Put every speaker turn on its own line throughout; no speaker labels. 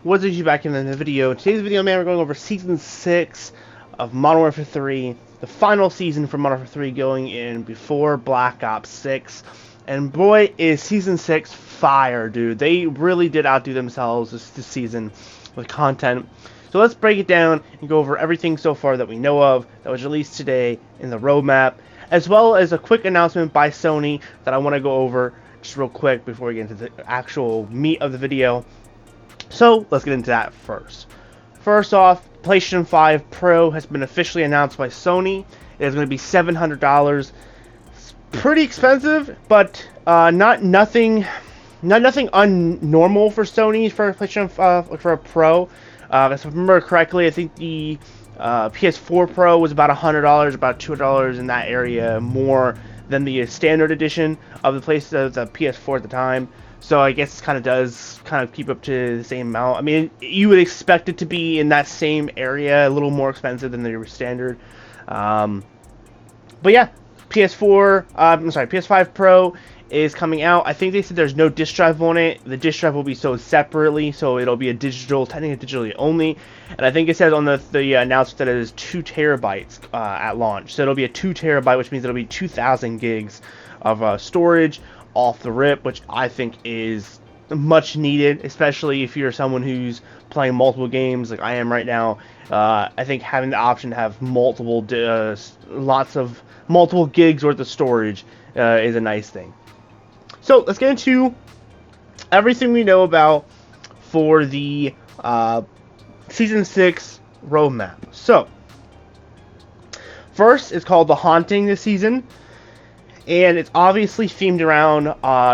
What's you back in the video? In today's video, man, we're going over Season 6 of Modern Warfare 3, the final season for Modern Warfare 3 going in before Black Ops 6. And boy, is Season 6 fire, dude. They really did outdo themselves this season with content. So let's break it down and go over everything so far that we know of that was released today in the roadmap, as well as a quick announcement by Sony that I want to go over just real quick before we get into the actual meat of the video. So let's get into that first. First off, PlayStation 5 Pro has been officially announced by Sony. It is going to be $700. It's pretty expensive, but nothing unnormal for Sony for PlayStation for a Pro. If I remember correctly, I think the PS4 Pro was about $100, about $200 in that area, more than the standard edition of the PS4 at the time. So I guess it kind of does keep up to the same amount. I mean, you would expect it to be in that same area, a little more expensive than the standard. But yeah, PS5 Pro is coming out. I think they said there's no disk drive on it. The disk drive will be sold separately, so it'll be technically digitally only. And I think it says on the announcement that it is 2 terabytes at launch. So it'll be a 2 terabyte, which means it'll be 2,000 gigs of storage off the rip, which I think is much needed, especially if you're someone who's playing multiple games like I am right now. I think having the option to have multiple gigs worth of storage is a nice thing. So let's get into everything we know about for the Season 6 roadmap. So first, it's called The Haunting this season. And it's obviously themed around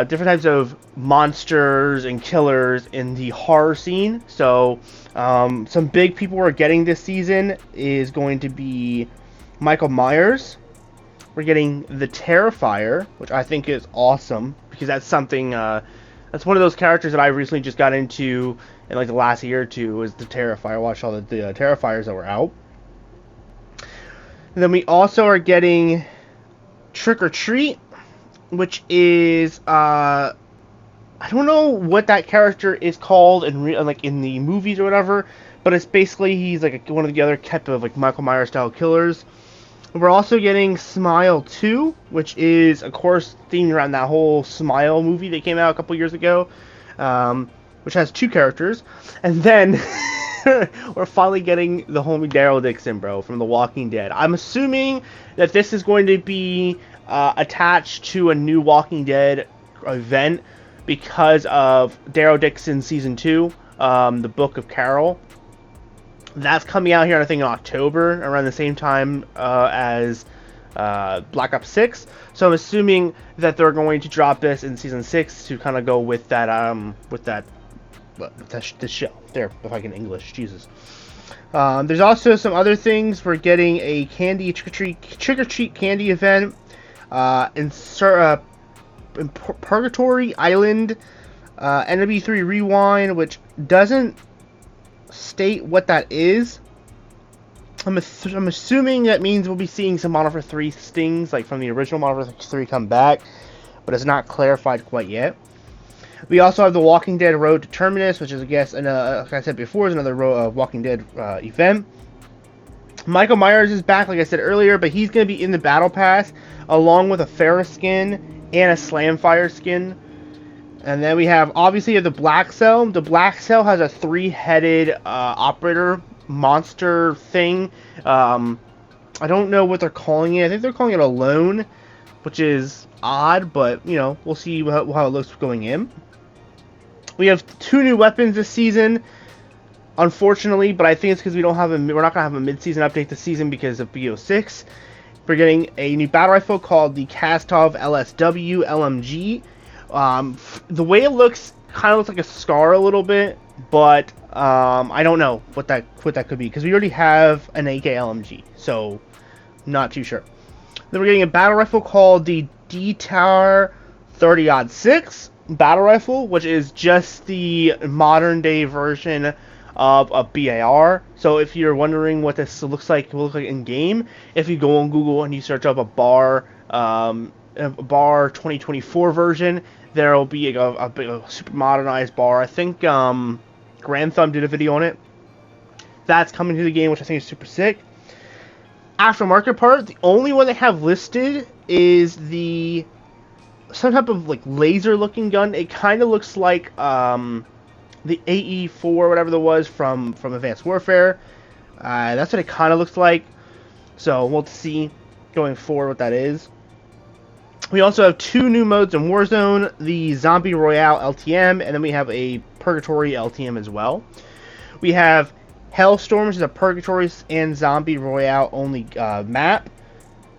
different types of monsters and killers in the horror scene. So some big people we're getting this season is going to be Michael Myers. We're getting the Terrifier, which I think is awesome because that's something that's one of those characters that I recently just got into in like the last year or two, was the Terrifier. I watched all the Terrifiers that were out. And then we also are getting Trick or Treat, which is I don't know what that character is called in the movies or whatever, but it's basically he's like one of the other type of like Michael Myers style killers. We're also getting Smile 2, which is of course themed around that whole Smile movie that came out a couple years ago, which has 2 characters. And then we're finally getting the homie Daryl Dixon, bro, from The Walking Dead. I'm assuming that this is going to be attached to a new Walking Dead event because of Daryl Dixon Season 2, the Book of Carol. That's coming out here, I think, in October, around the same time as Black Ops 6. So I'm assuming that they're going to drop this in Season 6 to kind of go with that, this show. There, if I can English, Jesus. There's also some other things. We're getting a trick or treat candy event in Purgatory Island, NW3 Rewind, which doesn't state what that is. I'm assuming that means we'll be seeing some Modern Warfare 3 stings, like from the original Modern Warfare 3, come back, but it's not clarified quite yet. We also have the Walking Dead Road to Terminus, which is, I guess, like I said before, is another Walking Dead event. Michael Myers is back, like I said earlier, but he's going to be in the Battle Pass, along with a Ferris skin and a Slamfire skin. And then we have, obviously, the Black Cell. The Black Cell has a 3-headed operator monster thing. I don't know what they're calling it. I think they're calling it Alone, which is odd, but, you know, we'll see how it looks going in. We have 2 new weapons this season, unfortunately, but I think it's because we're not going to have a mid-season update this season because of BO6. We're getting a new battle rifle called the Kastov LSW LMG. The way it looks, kind of looks like a SCAR a little bit, but I don't know what that could be, because we already have an AK LMG, so not too sure. Then we're getting a battle rifle called the DTAR 30-06 battle rifle, which is just the modern day version of a BAR. So if you're wondering what this will look like in game, if you go on Google and you search up a BAR 2024 version, there will be a super modernized BAR. I think Grand Thumb did a video on it. That's coming to the game, which I think is super sick. Aftermarket part, the only one they have listed is some type of like laser looking gun. It kind of looks like the AE4, whatever that was from Advanced Warfare. That's what it kind of looks like. So we'll see going forward what that is. We also have 2 new modes in Warzone, the Zombie Royale LTM, and then we have a Purgatory LTM as well. We have Hellstorm, which is a Purgatory and Zombie Royale only map,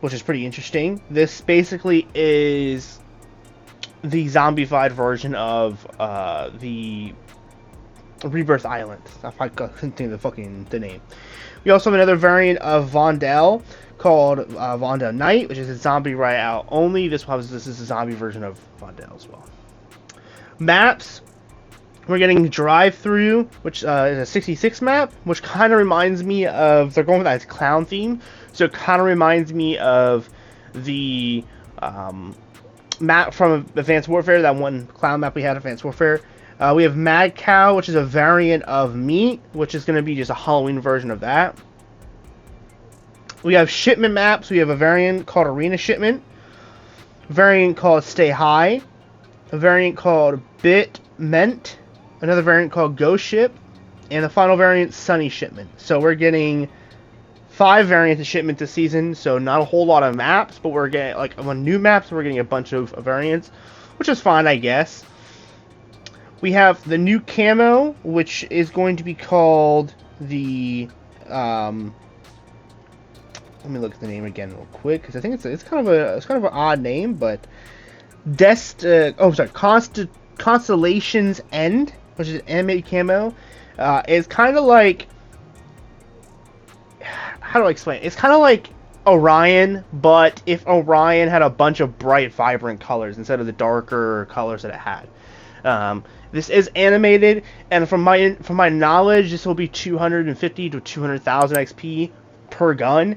which is pretty interesting. This basically is the zombified version of the Rebirth Island. I couldn't think of the name. We also have another variant of Vondel called Vondel Knight, which is a Zombie Royale only. This is a zombie version of Vondel as well. Maps. We're getting Drive-Thru, which is a 66 map, which kind of reminds me of, they're going with that clown theme, so it kind of reminds me of the map from Advanced Warfare, that one clown map we had in Advanced Warfare. We have Mad Cow, which is a variant of Meat, which is going to be just a Halloween version of that. We have shipment maps. We have a variant called Arena Shipment, a variant called Stay High, a variant called Bit Ment, another variant called Ghost Ship, and the final variant, Sunny Shipment. So we're getting 5 variants of shipment this season, so not a whole lot of maps, but we're getting, like, on new maps, we're getting a bunch of variants, which is fine, I guess. We have the new camo, which is going to be called the, let me look at the name again real quick, because I think it's kind of an odd name, but Constellation's End, which is an animated camo. It's kind of like, how do I explain it? It's kind of like Orion, but if Orion had a bunch of bright, vibrant colors instead of the darker colors that it had. This is animated, and from my knowledge, this will be 250 to 200,000 XP per gun.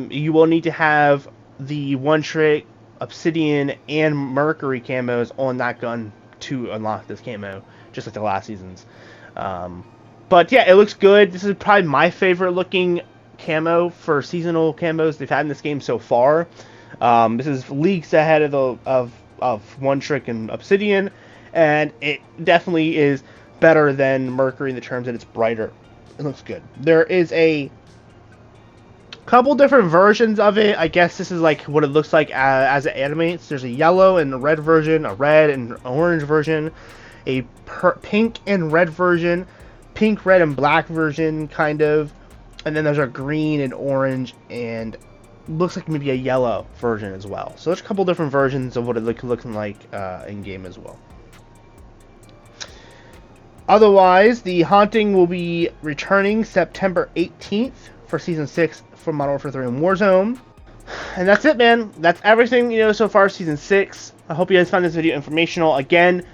You will need to have the One Trick, Obsidian, and Mercury camos on that gun to unlock this camo, just like the last seasons. But yeah, it looks good. This is probably my favorite looking camo for seasonal camos they've had in this game so far. This is leagues ahead of One Trick and Obsidian, and it definitely is better than Mercury in the terms that it's brighter. It looks good. There is a couple different versions of it. I guess this is like what it looks like as it animates. There's a yellow and a red version, a red and orange version, a pink and red version, pink, red, and black version, kind of, and then there's a green and orange and looks like maybe a yellow version as well. So there's a couple different versions of what it looking like in game as well. Otherwise, the Haunting will be returning September 18th for Season 6 for Modern Warfare 3 and Warzone. And that's it, man. That's everything so far, Season 6. I hope you guys found this video informational. Again,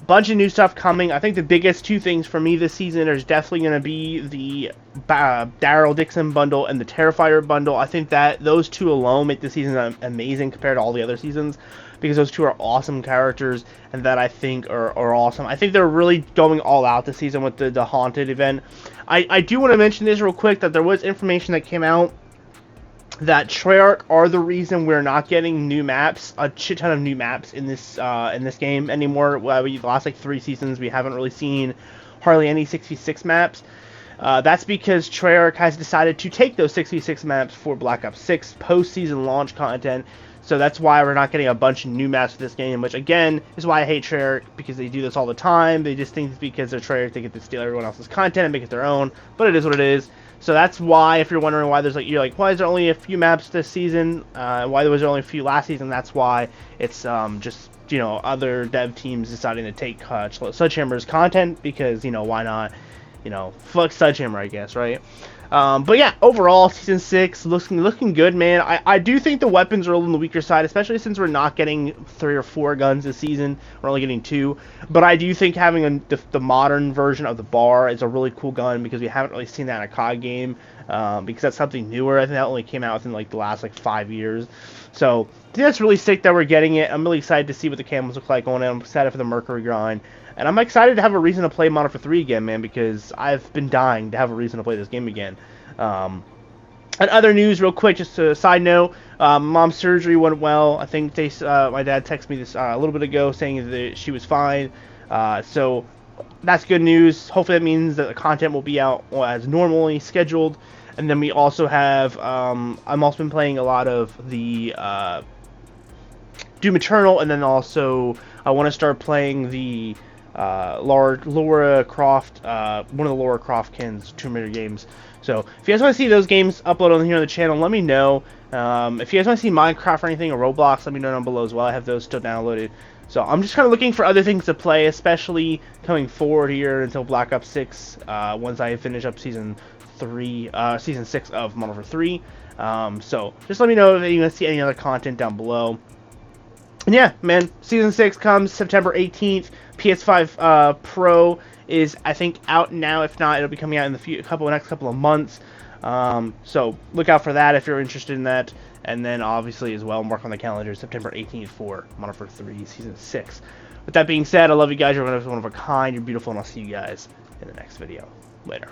bunch of new stuff coming. I think the biggest 2 things for me this season is definitely going to be the Daryl Dixon bundle and the Terrifier bundle. I think that those 2 alone make this season amazing compared to all the other seasons, because those 2 are awesome characters and that I think are awesome. I think they're really going all out this season with the Haunted event. I do want to mention this real quick, that there was information that came out that Treyarch are the reason we're not getting new maps, a shit ton of new maps in this game anymore. The last like 3 seasons we haven't really seen hardly any 6v6 maps. That's because Treyarch has decided to take those 6v6 maps for Black Ops 6 post-season launch content. So that's why we're not getting a bunch of new maps for this game, which again is why I hate Treyarch, because they do this all the time. They just think it's because they're Treyarch, they get to steal everyone else's content and make it their own. But it is what it is. So that's why, if you're wondering why you're like, why is there only a few maps this season? Why was there only a few last season? That's why it's just other dev teams deciding to take Sledgehammer's content, because why not? Fuck Sledgehammer, I guess, right? But yeah, overall, Season 6 looking good, man. I do think the weapons are a little on the weaker side, especially since we're not getting 3 or 4 guns this season. We're only getting 2. But I do think having the modern version of the bar is a really cool gun, because we haven't really seen that in a COD game, because that's something newer. I think that only came out within like the last 5 years. So I think that's really sick that we're getting it. I'm really excited to see what the camos look like going in. I'm excited for the Mercury grind. And I'm excited to have a reason to play Modern Warfare 3 again, man, because I've been dying to have a reason to play this game again. And other news, real quick, just a side note, mom's surgery went well. I think my dad texted me this a little bit ago saying that she was fine. So that's good news. Hopefully that means that the content will be out as normally scheduled. And then we also have, I'm also been playing a lot of the Doom Eternal, and then also I want to start playing the Lara Croft, one of the Lara Croft Tomb Raider games. So if you guys want to see those games uploaded on here on the channel, let me know. If you guys want to see Minecraft or anything, or Roblox, let me know down below as well. I have those still downloaded. So I'm just kind of looking for other things to play, especially coming forward here until Black Ops 6, once I finish up Season 6 of Modern Warfare 3. So just let me know if you want to see any other content down below. And yeah, man, Season 6 comes September 18th. PS5 Pro is, I think, out now. If not, it'll be coming out in the next couple of months. So look out for that if you're interested in that. And then, obviously, as well, mark on the calendar, September 18th for Modern Warfare 3 Season 6. With that being said, I love you guys. You're one of a kind. You're beautiful, and I'll see you guys in the next video. Later.